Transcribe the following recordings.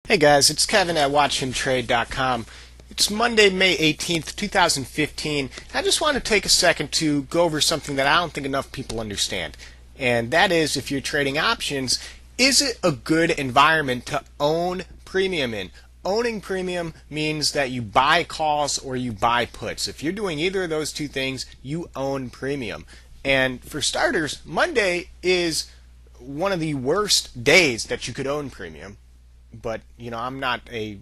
Hey guys, it's Kevin at Watchhimtrade.com. It's Monday, May 18th, 2015. I just want to take a second to go over something that I don't think enough people understand. And that is, if you're trading options, is it a good environment to own premium in? Owning premium means that you buy calls or you buy puts. If you're doing either of those two things, you own premium. And for starters, Monday is one of the worst days that you could own premium. But I'm not a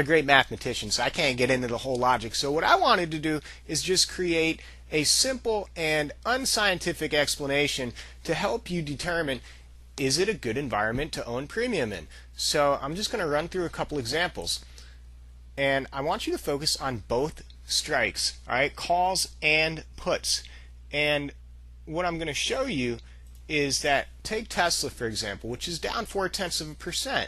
great mathematician, so I can't get into the whole logic. So what I wanted to do is just create a simple and unscientific explanation to help you determine, is it a good environment to own premium in? So I'm just going to run through a couple examples, and I want you to focus on both strikes, all right, calls and puts. And what I'm going to show you is that, take Tesla for example, which is down 0.4%.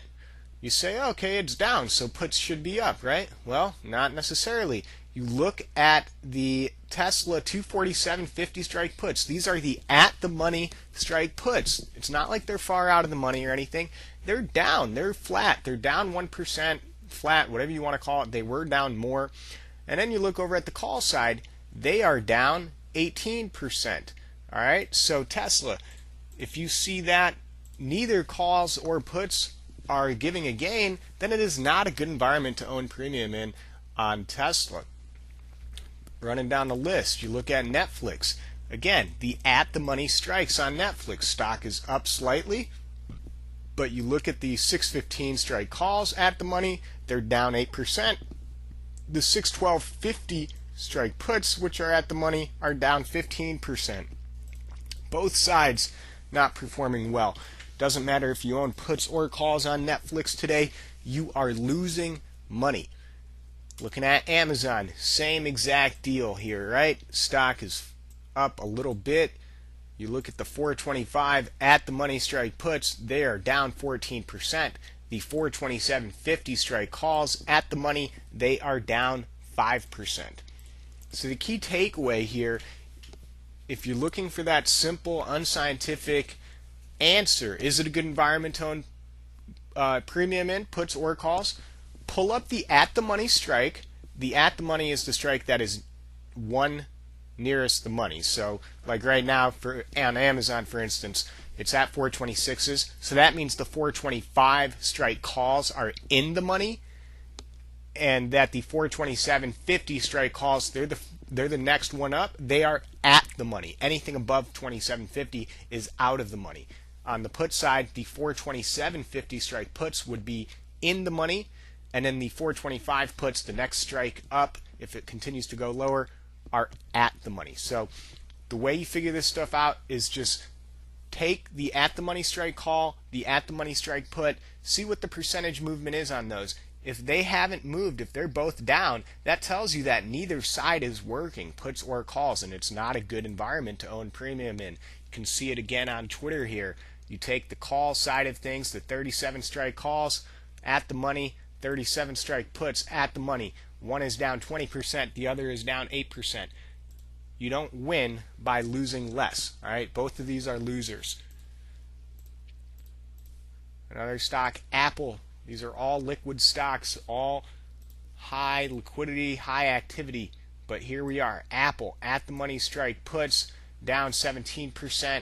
You say, okay, it's down, so puts should be up, right? Well, not necessarily. You look at the Tesla 247.50 strike puts. These are the at-the-money strike puts. It's not like they're far out of the money or anything. They're down. They're flat. They're down 1%, flat, whatever you want to call it. They were down more. And then you look over at the call side. They are down 18%. All right? So Tesla, if you see that neither calls or puts are giving a gain, then it is not a good environment to own premium in on Tesla. Running down the list, you look at Netflix. Again, the at-the-money strikes on Netflix. Stock is up slightly, but you look at the 615 strike calls at the money, they're down 8%. The 612.50 strike puts, which are at the money, are down 15%. Both sides not performing well. Doesn't matter if you own puts or calls on Netflix today, you are losing money. Looking at Amazon, same exact deal here, right? Stock is up a little bit. You look at the 425 at the money strike puts, they are down 14%. The 427.50 strike calls at the money, they are down 5%. So the key takeaway here, if you're looking for that simple, unscientific answer, is it a good environment to own premium in, puts or calls? Pull up the at-the-money strike. The at-the-money is the strike that is one nearest the money. So like right now on Amazon, for instance, it's at 426s. So that means the 425 strike calls are in the money, and that the 427.50 strike calls, they're the next one up. They are at the money. Anything above 27.50 is out of the money. On the put side, the 427.50 strike puts would be in the money, and then the 425 puts, the next strike up, if it continues to go lower, are at the money. So the way you figure this stuff out is just take the at-the-money strike call, the at-the-money strike put, see what the percentage movement is on those. If they haven't moved, if they're both down, that tells you that neither side is working, puts or calls, and it's not a good environment to own premium in. You can see it again on Twitter here. You take the call side of things, the 37 strike calls at the money, 37 strike puts at the money. One is down 20%, the other is down 8%. You don't win by losing less. All right, both of these are losers. Another stock, Apple. These are all liquid stocks, all high liquidity, high activity. But here we are, Apple at the money strike puts down 17%.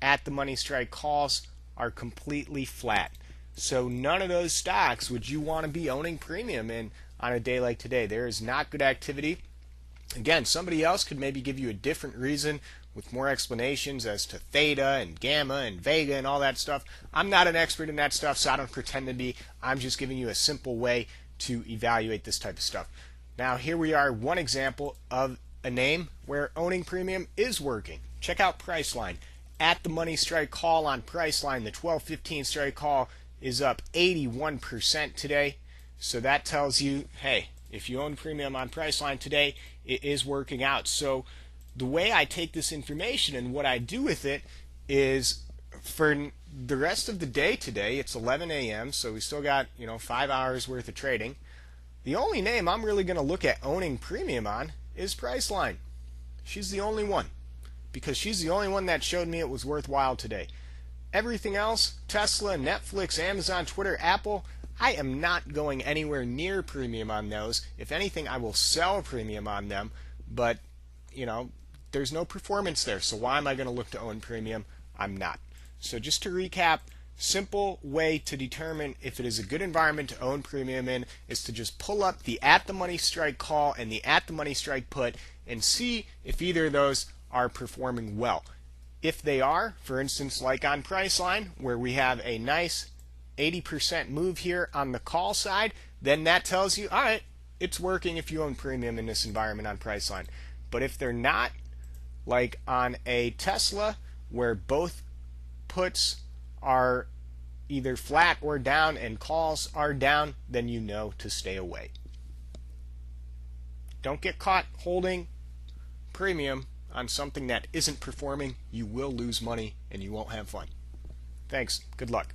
At the money strike calls are completely flat. So none of those stocks would you want to be owning premium in on a day like today. There is not good activity. Again, somebody else could maybe give you a different reason with more explanations as to theta and gamma and vega and all that stuff. I'm not an expert in that stuff, so I don't pretend to be. I'm just giving you a simple way to evaluate this type of stuff. Now here we are, one example of a name where owning premium is working. Check out Priceline. At the money strike call on Priceline, the 1215 strike call is up 81% today. So that tells you, hey, if you own premium on Priceline today, it is working out. So the way I take this information and what I do with it is, for the rest of the day today, it's 11 a.m., so we still got 5 hours worth of trading. The only name I'm really going to look at owning premium on is Priceline. She's the only one, because she's the only one that showed me it was worthwhile today. Everything else, Tesla, Netflix, Amazon, Twitter, Apple, I am not going anywhere near premium on those. If anything, I will sell a premium on them, but there's no performance there. So why am I going to look to own premium? I'm not. So just to recap, simple way to determine if it is a good environment to own premium in is to just pull up the at the money strike call and the at the money strike put and see if either of those are performing well. If they are, for instance, like on Priceline, where we have a nice 80% move here on the call side, then that tells you, all right, it's working if you own premium in this environment on Priceline. But if they're not, like on a Tesla, where both puts are either flat or down and calls are down, then you know to stay away. Don't get caught holding premium on something that isn't performing. You will lose money and you won't have fun. Thanks. Good luck.